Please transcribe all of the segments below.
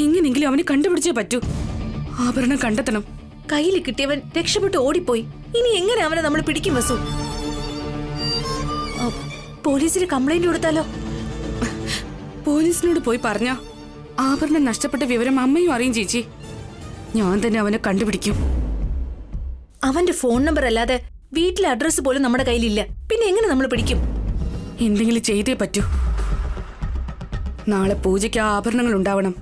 എങ്ങനെങ്കിലും അവനെ കണ്ടുപിടിച്ചേ പറ്റൂ. ആഭരണം കണ്ടെത്തണം. കയ്യിൽ കിട്ടിയവൻ രക്ഷപ്പെട്ട് ഓടിപ്പോയി. ഇനി എങ്ങനെ അവനെ നമ്മൾ പിടിക്കും വസു? പോലീസിന് കംപ്ലൈന്റ് കൊടുത്താലോ? പോലീസിനോട് പോയി പറഞ്ഞ ആഭരണം നഷ്ടപ്പെട്ട വിവരം അമ്മയും അറിയും ചേച്ചി. ഞാൻ തന്നെ അവനെ കണ്ടുപിടിക്കും. അവന്റെ ഫോൺ നമ്പർ അല്ലാതെ വീട്ടിലെ അഡ്രസ് പോലും നമ്മുടെ കയ്യിലില്ല. പിന്നെ എങ്ങനെ നമ്മൾ പിടിക്കും? എന്തെങ്കിലും ചെയ്തേ പറ്റൂ. നാളെ പൂജയ്ക്ക് ആ ആഭരണങ്ങൾ ഉണ്ടാവണം.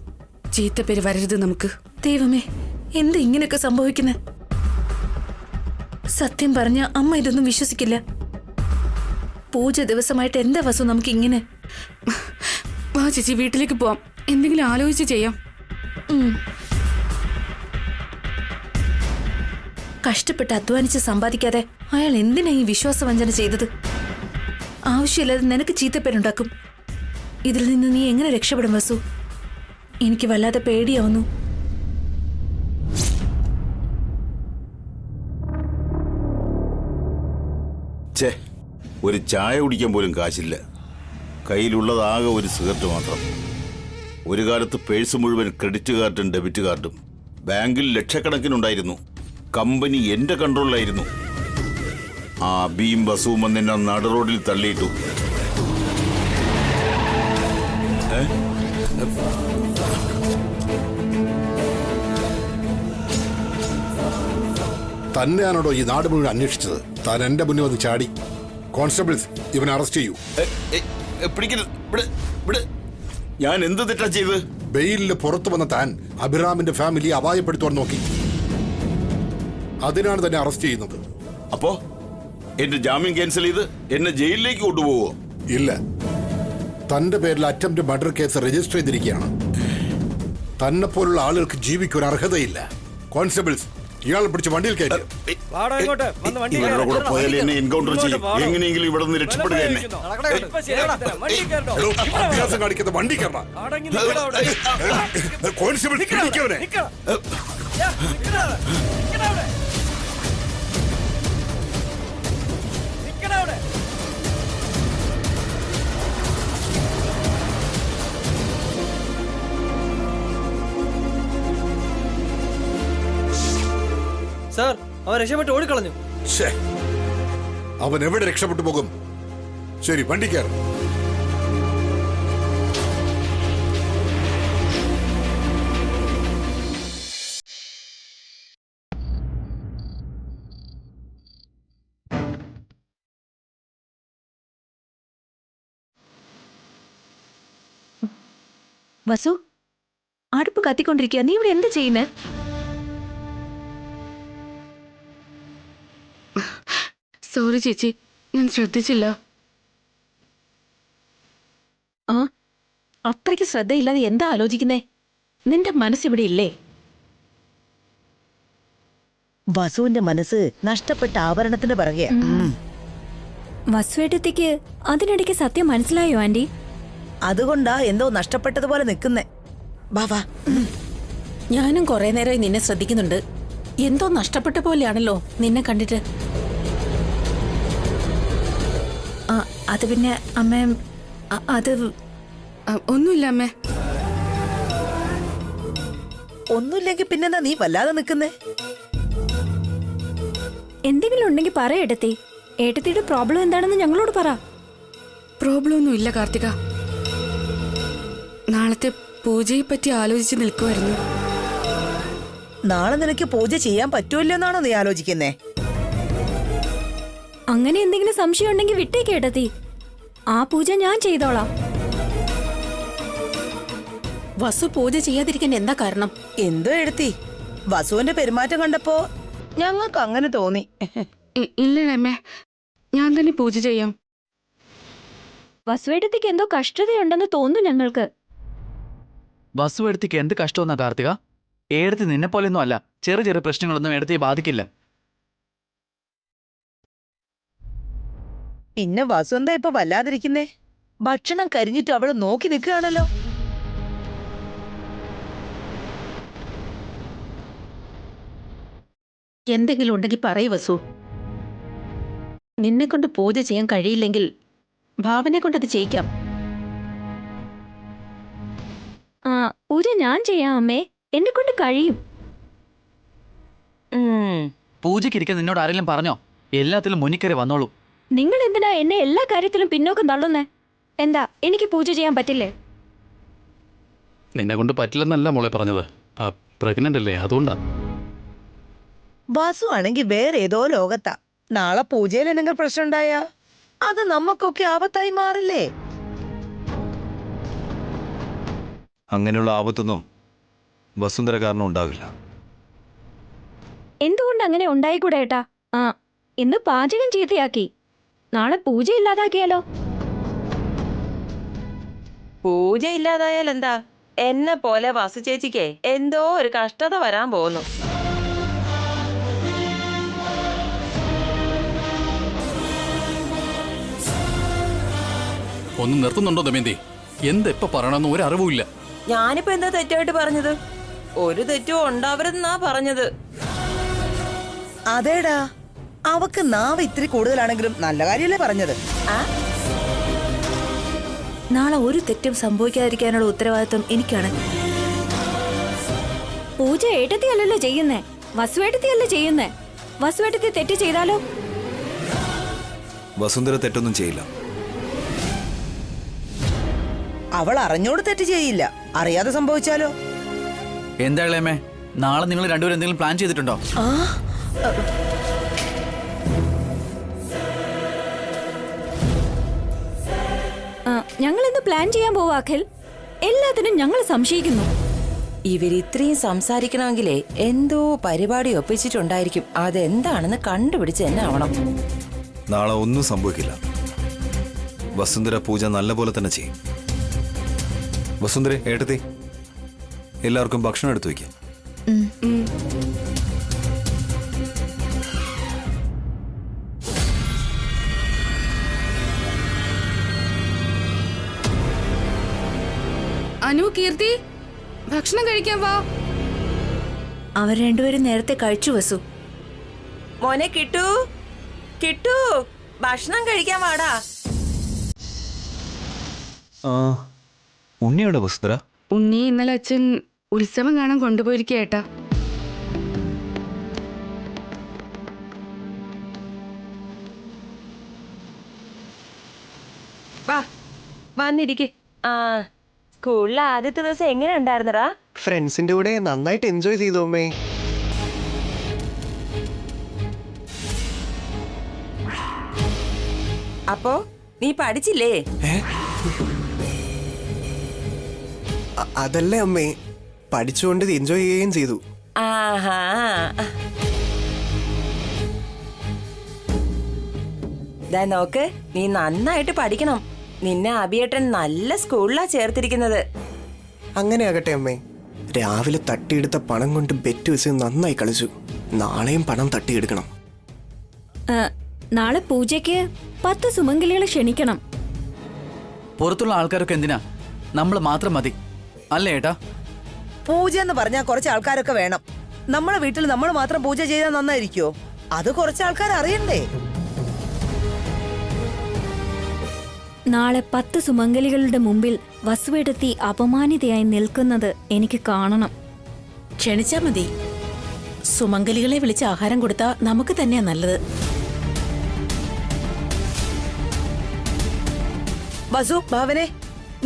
ചീത്തപ്പേര് വരരുത് നമുക്ക്. ദൈവമേ, എന്താ ഇങ്ങനെയൊക്കെ സംഭവിക്കുന്നത്? സത്യം പറഞ്ഞ അമ്മ ഇതൊന്നും വിശ്വസിക്കില്ല. പൂജ ദിവസമായിട്ട് എന്താ വസു നമുക്ക് ഇങ്ങനെ? വാ ചേച്ചി, വീട്ടിലേക്ക് പോവാം. എന്തെങ്കിലും ആലോചിച്ച് ചെയ്യാം. കഷ്ടപ്പെട്ട് അധ്വാനിച്ച് സമ്പാദിക്കാതെ അയാൾ എന്തിനാ ഈ വിശ്വാസവഞ്ചന ചെയ്തത്? ആവശ്യമില്ലാതെ നിനക്ക് ചീത്തപ്പേരുണ്ടാക്കും. ഇതിൽ നിന്ന് നീ എങ്ങനെ രക്ഷപ്പെടും വസു? എനിക്ക് വല്ലാതെ പേടിയാവുന്നു. ഒരു ചായ കുടിക്കാൻ പോലും കാശില്ല. കയ്യിലുള്ളതാകെ ഒരു സിഗരറ്റ് മാത്രം. ഒരു കാലത്ത് പേഴ്സ് മുഴുവൻ ക്രെഡിറ്റ് കാർഡും ഡെബിറ്റ് കാർഡും. ബാങ്കിൽ ലക്ഷക്കണക്കിനുണ്ടായിരുന്നു. കമ്പനി എന്റെ കൺട്രോളിലായിരുന്നു. ആ അബിയും ബസുവും എന്നെ നട റോഡിൽ തള്ളിയിട്ടു. തന്നെയാണോ ഈ നാട് മുഴുവൻ അന്വേഷിച്ചത്? താൻ എന്റെ മുന്നിൽ വന്ന് ചാടി. കോൺസ്റ്റബിൾസ്, ഇവനെ അറസ്റ്റ് ചെയ്യൂ. ഞാൻ എന്ത് തെറ്റാ ചെയ്ത്? ബെയിലിന് പുറത്തു വന്ന താൻ അഭിറാമിന്റെ ഫാമിലി അപായപ്പെടുത്തുവാൻ നോക്കി. അതിനാണ് തന്നെ അറസ്റ്റ് ചെയ്യുന്നത്. അപ്പോ എന്റെ ജാമ്യം ക്യാൻസൽ ചെയ്ത് എന്നെ ജയിലിലേക്ക് കൊണ്ടുപോവോ? ഇല്ല, തന്റെ പേരിൽ അറ്റംപ്റ്റ് മർഡർ കേസ് രജിസ്റ്റർ ചെയ്തിരിക്കുകയാണ്. തന്നെ പോലുള്ള ആളുകൾക്ക് ജീവിക്കാൻ അർഹതയില്ല. കോൺസ്റ്റബിൾസ്, ഇയാളെ പിടിച്ച് വണ്ടിയിൽ കയറ്റി. ഇവരുടെ കൂടെ പോയാൽ എന്നെ എൻകൗണ്ടർ ചെയ്യും. എങ്ങനെയെങ്കിലും ഇവിടെ നിന്ന് രക്ഷപ്പെടുക തന്നെ. അഭ്യാസം കാണിക്കുന്ന വണ്ടി കയറണം. കോൺസ്റ്റബിൾ, പിടിക്കവനെ. സാർ, അവൻ രക്ഷപ്പെട്ട് ഓടിക്കളഞ്ഞു. അവൻ എവിടെ രക്ഷപ്പെട്ടു പോകും? ശരി, വണ്ടി കയറും. വസു, അടുപ്പ് കത്തിക്കൊണ്ടിരിക്കുക. നീ ഇവിടെ എന്താ ചെയ്യുന്നേ? സോറി ചേച്ചി, ഞാൻ ശ്രദ്ധിച്ചില്ല. അത്രയ്ക്ക് ശ്രദ്ധയില്ലാതെ എന്താ ആലോചിക്കുന്നേ? നിന്റെ മനസ്സിവിടെ ഇല്ലേ? വസുവിന്റെ മനസ്സ് നഷ്ടപ്പെട്ട ആഭരണത്തിന് പിറകെ. വസുവേട്ടത്തേക്ക് അതിനിടയ്ക്ക് സത്യം മനസ്സിലായോ ആന്റി? അതുകൊണ്ടാ എന്തോ നഷ്ടപ്പെട്ടതുപോലെ നിൽക്കുന്നേ. ബാവാ, ഞാനും കുറെ നേരമായി നിന്നെ ശ്രദ്ധിക്കുന്നുണ്ട്. എന്തോ നഷ്ടപ്പെട്ട പോലെയാണല്ലോ നിന്നെ കണ്ടിട്ട്. അത് പിന്നെ അമ്മ, അത് ഒന്നുമില്ല അമ്മേ. ഒന്നുമില്ലെങ്കിൽ പിന്നെന്താ നീ വല്ലാതെ നിൽക്കുന്നേ? എന്തെങ്കിലും ഉണ്ടെങ്കിൽ പറ ഏട്ടത്തി. ഏട്ടത്തിയുടെ പ്രോബ്ലം എന്താണെന്ന് ഞങ്ങളോട് പറ. പ്രോബ്ലം ഒന്നും ഇല്ല കാർത്തിക. നാളത്തെ പൂജയെ പറ്റി ആലോചിച്ച് നിൽക്കുമായിരുന്നു. നാളെ നിനക്ക് പൂജ ചെയ്യാൻ പറ്റുമല്ലോ എന്നാണോ നീ ആലോചിക്കുന്നേ? അങ്ങനെ എന്തെങ്കിലും സംശയം ഉണ്ടെങ്കിൽ വിട്ടേക്ക് ഏട്ടത്തി. ആ പൂജ ഞാൻ ചെയ്തോളാം. വസു പൂജ ചെയ്യാതിരിക്കാൻ എന്താ കാരണം? എന്തോ എടുത്തി, വസുവിന്റെ പെരുമാറ്റം കണ്ടപ്പോ ഞങ്ങൾക്ക് അങ്ങനെ തോന്നി. ഇല്ല അമ്മേ, ഞാൻ തന്നെ പൂജ ചെയ്യാം. വസുവേട്ടത്തിക്ക് എന്തോ കഷ്ടതയുണ്ടെന്ന് തോന്നുന്നു ഞങ്ങൾക്ക്. വസു എടുത്തിക്ക് എന്ത് കഷ്ടമെന്നാ കാർത്തിക? ഏടത്തി നിന്നെ പോലെയൊന്നും അല്ല. ചെറിയ ചെറിയ പ്രശ്നങ്ങളൊന്നും എടുത്തി ബാധിക്കില്ല. പിന്നെ വസു എന്താ ഇപ്പൊ വല്ലാതിരിക്കുന്നേ? ഭക്ഷണം കരിഞ്ഞിട്ട് അവള് നോക്കി നിൽക്കുകയാണല്ലോ. എന്തെങ്കിലും ഉണ്ടെങ്കിൽ പറയ് വസു. നിന്നെ കൊണ്ട് പൂജ ചെയ്യാൻ കഴിയില്ലെങ്കിൽ ഭാവനെ കൊണ്ട് അത് ചെയ്യിക്കാം. പൂജ ഞാൻ ചെയ്യാം അമ്മേ, എന്നെ കൊണ്ട് കഴിയും. പൂജയ്ക്ക് ഇരിക്കാൻ നിന്നോട് ആരെങ്കിലും പറഞ്ഞോ? എല്ലാത്തിലും മുന്നിക്കറി വന്നോളൂ. നിങ്ങൾ എന്തിനാ എന്നെ എല്ലാ കാര്യത്തിലും പിന്നോക്കം തള്ളുന്നേ? എന്താ എനിക്ക് പൂജ ചെയ്യാൻ പറ്റില്ലേ? നിന്നെ കൊണ്ട് പറ്റില്ലെന്നല്ല മോളെ പറഞ്ഞത്. പ്രഗ്നന്റ് അല്ലേ, അതുകൊണ്ടാ. വാസു ആണെങ്കിൽ വേറെ ഏതോ ലോകത്താ. നാളെ പൂജയിൽ എന്തെങ്കിലും പ്രശ്നം ഉണ്ടായാ അത് നമുക്കൊക്കെ ആപത്തായി മാറില്ലേ? അങ്ങനെയുള്ള ആപത്തൊന്നും വസുന്ധര കാരണം ഉണ്ടാകില്ല. എന്തുകൊണ്ട് അങ്ങനെ ഉണ്ടായിക്കൂടെ ഏട്ടാ? ഇന്ന് പാചകം ചീത്തയാക്കി, നാളെ പൂജ ഇല്ലാതാക്കിയാലോ? പൂജ ഇല്ലാതായാൽ എന്താ? എന്നെ പോലെ വാസു ചേച്ചിക്ക് എന്തോ ഒരു കഷ്ടത വരാൻ പോകുന്നു. ഒന്ന് നിർത്തുന്നുണ്ടോ ദമയന്തി? എന്തെപ്പോ പറയണമെന്ന് ഒരു അറിവുമില്ല. ഞാനിപ്പോ എന്താ തെറ്റായിട്ട് പറഞ്ഞത്? ഒരു തെറ്റും ഉണ്ടാവരുതെന്നാ പറഞ്ഞത്. അതേടാ, അവക്ക് നാവ് ഇത്തിരി കൂടുതലാണെങ്കിലും നല്ല കാര്യമല്ലേ പറഞ്ഞത്. നാളെ ഒരു തെറ്റും സംഭവിക്കാതിരിക്കാനുള്ള ഉത്തരവാദിത്വം എനിക്കാണ്. പൂജ ഏട്ടത്തിയല്ലല്ലോ ചെയ്യുന്നേ, വസുവേട്ടത്തിയല്ലേ ചെയ്യുന്നേ. വസുവേട്ടത്തി തെറ്റ് ചെയ്താലോ? വസുന്ധര തെറ്റൊന്നും ചെയ്യില്ല. അവൾ അറിഞ്ഞോട് തെറ്റ് ചെയ്യില്ല, അറിയാതെ സംഭവിച്ചാലോ? എന്താ ഇളയമേ, നാളെ നിങ്ങൾ രണ്ടുപേരും എന്തെങ്കിലും പ്ലാൻ ചെയ്തിട്ടുണ്ടോ? ഞങ്ങൾ ഇന്ന് പ്ലാൻ ചെയ്യാൻ പോവാ അഖിൽ. എല്ലാത്തിനും ഞങ്ങൾ സംശയിക്കുന്നു. ഇവരിത്രയും സംസാരിക്കണമെങ്കിലേ എന്തോ പരിപാടി ഒപ്പിച്ചിട്ടുണ്ടായിരിക്കും. അതെന്താണെന്ന് കണ്ടുപിടിച്ച് തന്നെ ആവണം. നാളെ ഒന്നും സംഭവിക്കില്ല. വസുന്ധര പൂജ നല്ലപോലെ തന്നെ ചെയ്യും. വസുന്ധര, ഏട്ടത്തി, എല്ലാവർക്കും ഭക്ഷണം എടുത്തു വയ്ക്കാം. അനു, കീർത്തി, ഭക്ഷണം കഴിക്കാൻ വാ. അവർ രണ്ടുപേരും നേരത്തെ കഴിച്ചു വസു. മോനെ കിട്ടു, കിട്ടു, ഭക്ഷണം കഴിക്കാൻ വാടാ. ഉണ്ണിയുടെ വസുന്ധര? ഉണ്ണി ഇന്നലെ അച്ഛൻ ഉത്സവം കാണാൻ കൊണ്ടുപോയിരിക്കേട്ടാ. വാ, വന്നിരിക്കെ. സ്കൂളിൽ ആദ്യത്തെ ദിവസം എങ്ങനെ ഉണ്ടായിരുന്നടാ? ഫ്രണ്ട്സിന്റെ കൂടെ നന്നായിട്ട് എൻജോയ് ചെയ്തു അമ്മേ. അപ്പോ നീ പഠിച്ചില്ലേ? അതല്ലേ അമ്മേ, പഠിച്ചുകൊണ്ട് എൻജോയ് ചെയ്യുകയും ചെയ്തു. ആഹാ, ദാ നോക്ക്, നീ നന്നായിട്ട് പഠിക്കണം. നിന്നെ അഭിയേട്ടൻ നല്ല സ്കൂളിലാ ചേർത്തിരിക്കുന്നത്. അങ്ങനെ ആകട്ടെ അമ്മേ. രാവിലെ തട്ടിയെടുത്ത പണം കൊണ്ട് ബെറ്റ് വെച്ച് നന്നായി കളിച്ചു. നാളെയും പണം തട്ടിയെടുക്കണം. നാളെ പൂജയ്ക്ക് 10 സുമംഗലികളെ ക്ഷണിക്കണം. പുറത്തുള്ള ആൾക്കാരൊക്കെ എന്തിനാ? നമ്മൾ മാത്രം മതി അല്ലേ ഏട്ടാ? പൂജ എന്ന് പറഞ്ഞാൽ കുറച്ച് ആൾക്കാരൊക്കെ വേണം. നമ്മളെ വീട്ടിൽ നമ്മൾ മാത്രം പൂജ ചെയ്താൽ നന്നായിരിക്കോ? അത് കുറച്ച് ആൾക്കാർ അറിയണ്ടേ? നാളെ 10 സുമംഗലികളുടെ മുമ്പിൽ വസുവേട്ടത്തി അപമാനിതയായി നിൽക്കുന്നത് എനിക്ക് കാണണം. ക്ഷണിച്ചാ മതി. സുമംഗലികളെ വിളിച്ച് ആഹാരം കൊടുത്താ നമുക്ക് തന്നെയാ നല്ലത്. വസു, ഭാവനെ,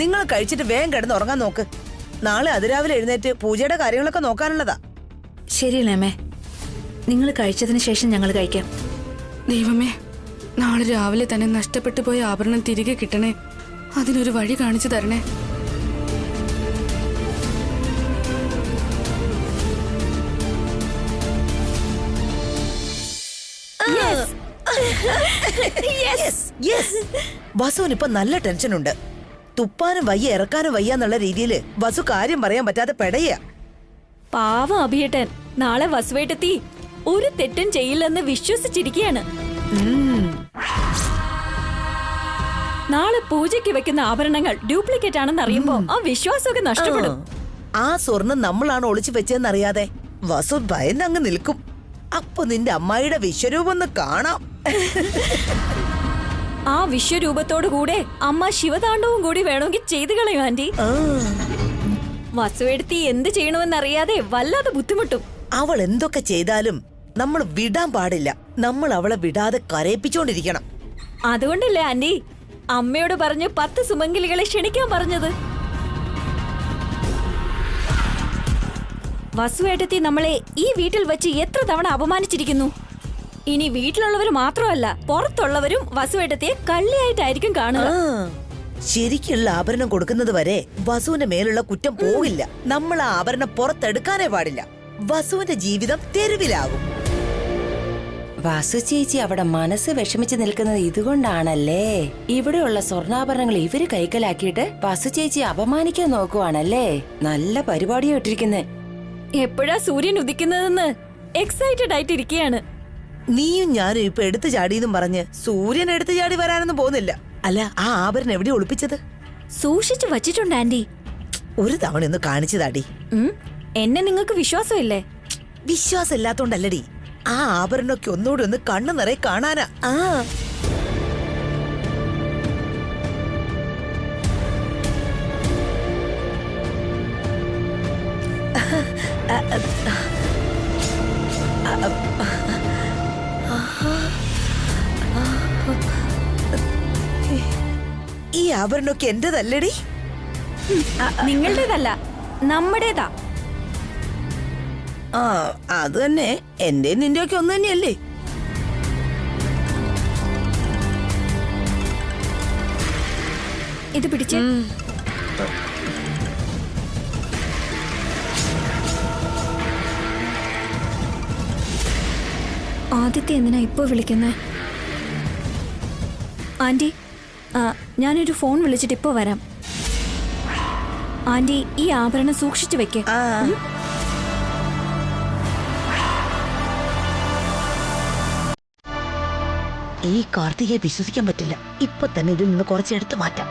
നിങ്ങൾ കഴിച്ചിട്ട് വേഗം കിടന്ന് ഉറങ്ങാൻ നോക്ക്. നാളെ അതിരാവിലെ എഴുന്നേറ്റ് പൂജയുടെ കാര്യങ്ങളൊക്കെ നോക്കാനുള്ളതാ. ശരിയല്ലേ? നിങ്ങൾ കഴിച്ചതിന് ശേഷം ഞങ്ങൾ കഴിക്കാം. ദൈവമേ, നാളെ രാവിലെ തന്നെ നഷ്ടപ്പെട്ടു പോയ ആഭരണം തിരികെ കിട്ടണേ. അതിനൊരു വഴി കാണിച്ചു തരണേ. വസുവിനിപ്പൊ നല്ല ടെൻഷനുണ്ട്. തുപ്പാനും വയ്യ, ഇറക്കാനും വയ്യ എന്നുള്ള രീതിയില് വസു കാര്യം പറയാൻ പറ്റാതെ പെടയ. പാവം അഭിയേട്ടൻ നാളെ വസുവേട്ടത്തി ഒരു തെറ്റും ചെയ്യില്ലെന്ന് വിശ്വസിച്ചിരിക്കുകയാണ്. നാളെ പൂജയ്ക്ക് വെക്കുന്ന ആഭരണങ്ങൾ ഡ്യൂപ്ലിക്കേറ്റ് ആണെന്ന് അറിയുമ്പോ ആ വിശ്വാസമൊക്കെ നഷ്ടപ്പെടും. ആ സ്വർണം നമ്മളാണ് ഒളിച്ചു വെച്ചതെന്നറിയാതെ വസു ഭയന്നങ്ങ് നിൽക്കും. അപ്പൊ നിന്റെ അമ്മായിയുടെ വിശ്വരൂപം ഒന്ന് കാണാം. ആ വിശ്വരൂപത്തോടു കൂടെ അമ്മ ശിവതാണ്ഡവും കൂടി വേണമെങ്കിൽ ചെയ്തു കളയും ആന്റി. വസുവെടുത്തി എന്ത് ചെയ്യണമെന്നറിയാതെ വല്ലാതെ ബുദ്ധിമുട്ടും. അവൾ എന്തൊക്കെ ചെയ്താലും നമ്മൾ വിടാൻ പാടില്ല. നമ്മൾ അവളെ വിടാതെ കരയിപ്പിച്ചോണ്ടിരിക്കണം. അതുകൊണ്ടല്ലേ ആന്റി അമ്മയോട് പറഞ്ഞ് 10 സുമംഗലികളെ ക്ഷണിക്കാൻ പറഞ്ഞത്. വസുവേട്ടത്തി നമ്മളെ ഈ വീട്ടിൽ വെച്ച് എത്ര തവണ അപമാനിച്ചിരിക്കുന്നു. ഇനി വീട്ടിലുള്ളവർ മാത്രമല്ല പുറത്തുള്ളവരും വസുവേട്ടത്തിയെ കള്ളിയായിട്ടായിരിക്കും കാണുക. ശരിക്കുള്ള ആഭരണം കൊടുക്കുന്നത് വരെ വസുവിന്റെ മേലുള്ള കുറ്റം പോകില്ല. നമ്മൾ ആ ആഭരണം പുറത്തെടുക്കാനേ പാടില്ല. വസുവിന്റെ ജീവിതം തെരുവിലാകും. വാസു ചേച്ചി അവിടെ മനസ്സ് വിഷമിച്ച് നിൽക്കുന്നത് ഇതുകൊണ്ടാണല്ലേ. ഇവിടെയുള്ള സ്വർണ്ണാഭരണങ്ങൾ ഇവര് കൈക്കലാക്കിയിട്ട് വാസു ചേച്ചി അപമാനിക്കാൻ നോക്കുവാണല്ലേ. നല്ല പരിപാടിയാ ഇട്ടിരിക്കുന്നേ. എപ്പോഴാ സൂര്യൻ ഉദിക്കുന്നതെന്ന് എക്സൈറ്റഡ് ആയിട്ടിരിക്കുകയാണ്. നീയും ഞാനും ഇപ്പൊ എടുത്തു ചാടിയെന്നും പറഞ്ഞ് സൂര്യൻ എടുത്തു ചാടി വരാനൊന്നും പോകുന്നില്ല. അല്ല, ആ ആഭരണം എവിടെ ഒളിപ്പിച്ചത്? സൂക്ഷിച്ചു വച്ചിട്ടുണ്ട് ആന്റി. ഒരു തവണ ഒന്ന് കാണിച്ചതാടി. എന്നെ നിങ്ങൾക്ക് വിശ്വാസമില്ലേ? വിശ്വാസം ഇല്ലാത്തോണ്ടല്ലടി. ആ ആഭരണമൊക്കെ ഒന്നുകൂടി ഒന്ന് കണ്ണു നിറയെ കാണാനാ. ഈ ആഭരണമൊക്കെ എന്റേതല്ലടി. നിങ്ങളുടേതല്ല, നമ്മുടേതാ. അത് തന്നെ. എന്റെ നിന്റെ ഒക്കെ ഒന്ന് തന്നെയല്ലേ? ഇത് പിടിച്ച്. ആദിത്യ എന്തിനാ ഇപ്പൊ വിളിക്കുന്നേ? ആന്റി, ഞാനൊരു ഫോൺ വിളിച്ചിട്ട് ഇപ്പൊ വരാം. ആന്റി ഈ ആഭരണം സൂക്ഷിച്ചു വെക്കേ. ഈ കാർത്തികയെ വിശ്വസിക്കാൻ പറ്റില്ല. ഇപ്പൊ തന്നെ ഇതിൽ നിന്ന് കുറച്ചെടുത്ത് മാറ്റാം.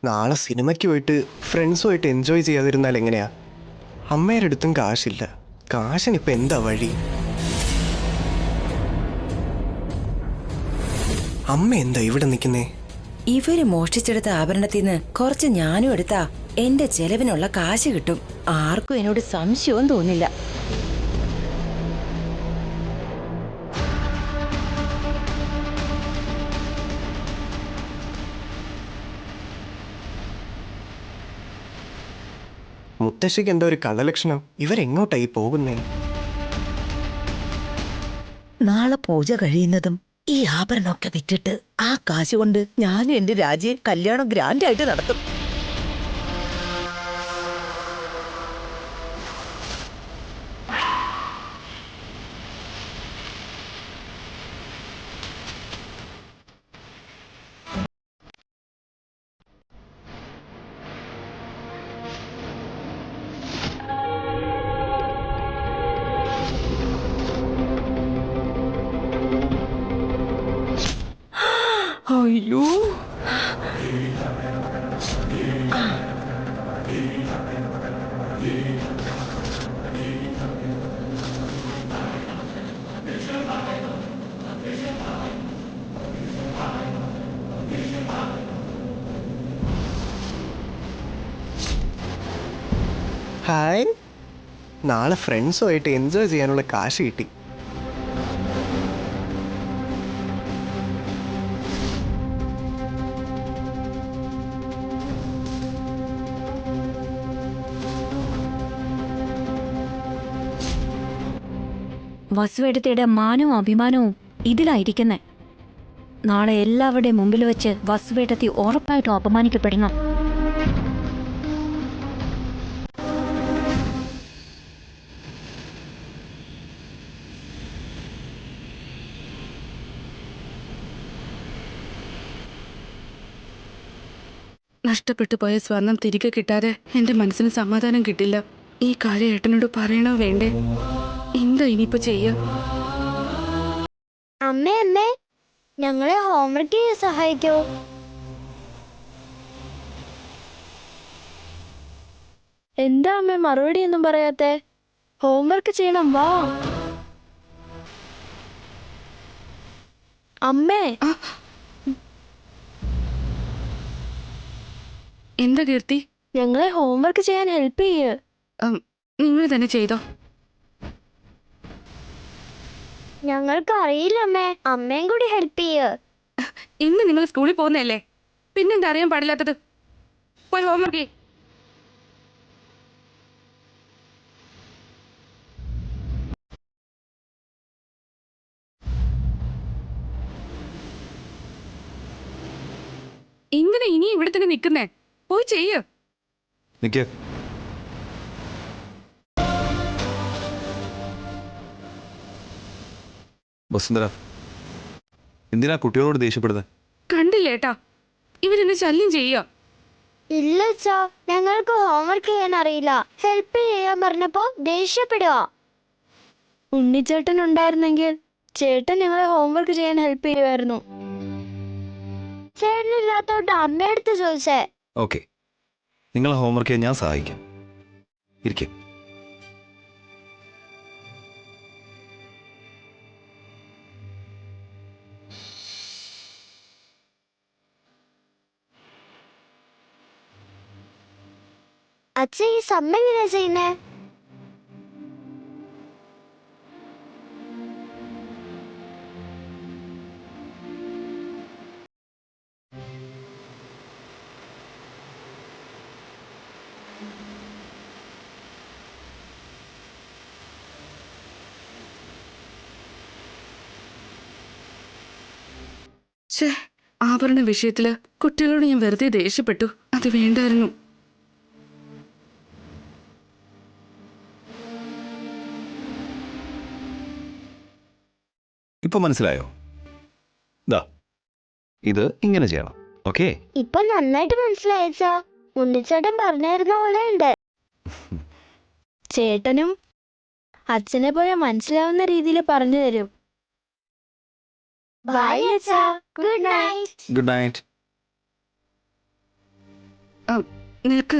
നാളെ സിനിമയ്ക്ക് പോയിട്ട് ഫ്രണ്ട്സുമായിട്ട് എൻജോയ് ചെയ്യാതിരുന്നാൽ എങ്ങനെയാ? അമ്മയുടെ അടുത്തും കാശില്ല. കാശിനിപ്പോൾ എന്താ വഴി? അമ്മ എന്താ ഇവിടെ നിൽക്കുന്നേ? ഇവര് മോഷ്ടിച്ചെടുത്ത ആഭരണത്തിൽ നിന്ന് കുറച്ച് ഞാനും എടുത്താ എന്റെ ചെലവിനുള്ള കാശ് കിട്ടും. ആർക്കും എന്നോട് സംശയവും തോന്നില്ല. മുത്തശ്ശിക്ക് എന്താ ഒരു കള്ളലക്ഷണം? ഇവരെങ്ങോട്ടായി പോകുന്നേ? നാളെ പൂജ കഴിയുന്നതും ഈ ആഭരണമൊക്കെ വിറ്റിട്ട് ആ കാശ് കൊണ്ട് ഞാനും എന്റെ രാജയെ കല്യാണം ഗ്രാൻഡായിട്ട് നടത്തും. അയ്യോ, ഹായ്. നാളെ ഫ്രണ്ട്സുമായിട്ട് എൻജോയ് ചെയ്യാനുള്ള കാശ് കിട്ടി. വസുവേട്ടത്തിയുടെ മാനവും അഭിമാനവും ഇതിലായിരിക്കുന്നേ. നാളെ എല്ലാവരുടെയും മുമ്പിൽ വെച്ച് വസുവേട്ടത്തി ഉറപ്പായിട്ടും അപമാനിക്കപ്പെടണം. നഷ്ടപ്പെട്ടു പോയ സ്വർണം തിരികെ കിട്ടാതെ എന്റെ മനസ്സിന് സമാധാനം കിട്ടില്ല. ഈ കാര്യം ഏട്ടനോട് പറയണോ വേണ്ടേ? എന്താ ഇനിയിപ്പോ ചെയ്യ? അമ്മേ, ഞങ്ങളെ ഹോംവർക്ക് ചെയ്യാൻ സഹായിക്കോ? എന്താ അമ്മ മറുപടി ഒന്നും പറയാത്തെ? ഹോംവർക്ക് ചെയ്യണം, വാ. അമ്മേ, എന്താ കീർത്തി? ഞങ്ങളെ ഹോംവർക്ക് ചെയ്യാൻ ഹെൽപ്പ് ചെയ്യ്. നിങ്ങൾ തന്നെ ചെയ്തോ. ഞങ്ങൾക്ക് അറിയില്ല അമ്മേ, അമ്മയും കൂടി ഹെൽപ്പ് ചെയ്യ്. ഇന്ന് നിങ്ങൾ സ്കൂളിൽ പോകുന്നതല്ലേ, പിന്നെന്താ അറിയാൻ പാടില്ലാത്തത്? പോയി ഹോംവർക്ക് ചെയ്യ്. ഇങ്ങനെ ഇനി ഇവിടെ തന്നെ നിൽക്കുന്നേ, പോയി ചെയ്യ്. നിക്ക്. വസുന്ധര, എന്തിനാ കുട്ടികളോട് ദേഷ്യപ്പെടുന്നത്? കണ്ടില്ലേട്ടാ, ഇവരെന്നെ ശല്യം ചെയ്യുക. ഇല്ല അച്ഛാ, ഞങ്ങൾക്ക് ഹോംവർക്ക് ചെയ്യാൻ അറിയില്ല. ഹെൽപ്പ് ചെയ്യാൻ പറഞ്ഞപ്പോ ദേഷ്യപ്പെടുക. ഉണ്ണിച്ചേട്ടൻ ഉണ്ടായിരുന്നെങ്കിൽ ചേട്ടൻ ഞങ്ങളെ ഹോംവർക്ക് ചെയ്യാൻ ഹെൽപ്പ് ചെയ്യുമായിരുന്നു. ചേട്ടനില്ലാത്തോണ്ട് അമ്മയടുത്ത് ചോദിച്ചേ. ഓക്കെ, നിങ്ങളെ ഹോംവർക്ക് ചെയ്യാൻ ഞാൻ സഹായിക്കാം. ഇരിക്കും. അച്ഛൻ ഈ സമ്മ എങ്ങനെയാ ചെയ്യുന്നേ? ആഭരണ വിഷയത്തില് കുട്ടികളോട് ഞാൻ വെറുതെ ദേഷ്യപ്പെട്ടു. അത് വേണ്ടായിരുന്നു. ഇപ്പൊ മനസ്സിലായോ? ദാ, ഇത് ഇങ്ങനെ ചെയ്യണം. ഓക്കെ? ഇപ്പൊ നന്നായിട്ട് മനസ്സിലായച്ചാ. ഉണ്ണിച്ചേട്ടൻ പറഞ്ഞിരുന്ന പോലെ ഉണ്ട്. ചേട്ടനും അച്ഛനെ പോലെ മനസ്സിലാവുന്ന രീതിയിൽ പറഞ്ഞു തരും. ബൈ അച്ഛാ. Good night. Good night. നിനക്ക്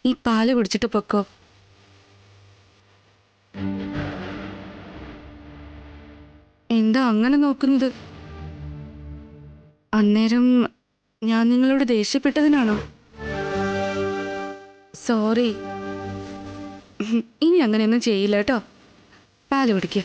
ഈ പാല് കുടിച്ചിട്ട് പൊക്കോ. എന്താ അങ്ങനെ നോക്കുന്നത്? അന്നേരം ഞാൻ നിങ്ങളോട് ദേഷ്യപ്പെട്ടതിനാണോ? സോറി. ഇനി അങ്ങനെയൊന്നും ചെയ്യില്ല കേട്ടോ. പാല് കുടിക്കുക.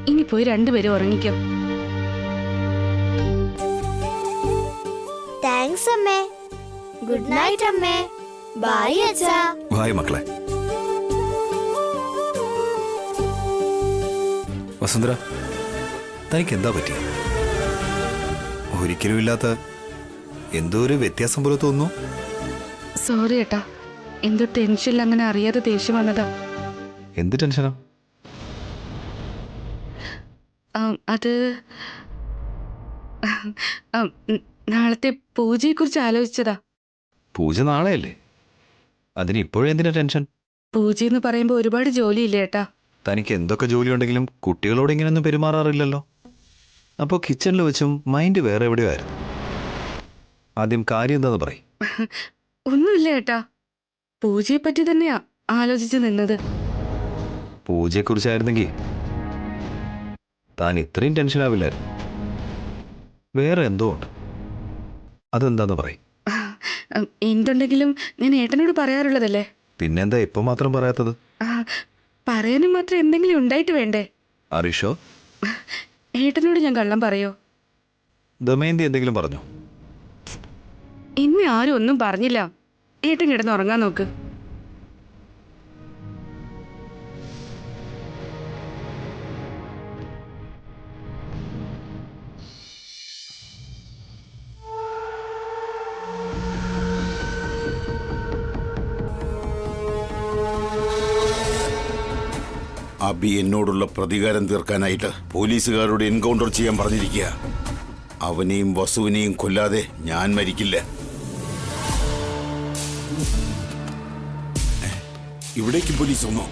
ഇനി പോയി രണ്ടുപേരും ഉറങ്ങിക്കോ. താങ്ക്സ് അമ്മേ. ഗുഡ് നൈറ്റ് അമ്മേ. ബൈ അച്ഛാ. ബൈ മക്കളെ. വസുന്ധര, തനിക്ക് എന്താ പറ്റി? ഒരിക്കലും ഇല്ലാത്ത എന്തോ ഒരു വ്യത്യാസം പോലെ തോന്നുന്നു. സോറി ഏട്ടാ, എന്തോ ടെൻഷനിൽ അങ്ങനെ അറിയാതെ ദേഷ്യം വന്നതാ. എന്ത് ടെൻഷനാ? അത് നാളത്തെ പൂജയെക്കുറിച്ച് ആലോചിച്ചതാ. പൂജ നാളെയല്ലേ? അതിന് ഇപ്പോഴും എന്തിനാ ടെൻഷൻ? പൂജ എന്ന് പറയുമ്പോൾ ഒരുപാട് ജോലിയില്ലേ ഏട്ടാ. തനിക്ക് എന്തൊക്കെ ജോലി ഉണ്ടെങ്കിലും കുട്ടികളോട് ഇങ്ങനെയൊന്നും പെരുമാറാറില്ലല്ലോ. അപ്പോൾ കിച്ചണിൽ വെച്ചും മൈൻഡ് വേറെ എവിടെയോ ആയിരുന്നു. ആദ്യം കാര്യം എന്താന്ന് പറയും. ഒന്നുമില്ല ഏട്ടാ, പൂജയെ പറ്റി തന്നെയാ ആലോചിച്ച് നിന്നത്. പൂജയെക്കുറിച്ചായിരുന്നെങ്കിൽ താൻ ഇത്രയും ടെൻഷനാവില്ലായിരുന്നു. വേറെ എന്തോ ഉണ്ട്, അതെന്താന്ന് പറയും. എന്തുണ്ടെങ്കിലും ഞാൻ ഏട്ടനോട് പറയാറുള്ളതല്ലേ. പിന്നെന്താ ഇപ്പം മാത്രം പറയാത്തത്? പറയാനും മാത്രം എന്തെങ്കിലും ഉണ്ടായിട്ട് വേണ്ടേ? അറിഷോ, ഏട്ടനോട് ഞാൻ കള്ളം പറയോ? ദമയന്തി എന്തെങ്കിലും പറഞ്ഞോ? എന്നെ ആരും ഒന്നും പറഞ്ഞില്ല. ഏട്ടൻ കിടന്ന് ഉറങ്ങാൻ നോക്ക്. അബി എന്നോടുള്ള പ്രതികാരം തീർക്കാനായിട്ട് പോലീസുകാരോട് എൻകൗണ്ടർ ചെയ്യാൻ പറഞ്ഞിരിക്കുക. അവനെയും വസുവിനെയും കൊല്ലാതെ ഞാൻ മരിക്കില്ല. ഇവിടേക്ക് പോലീസ് വന്നോ?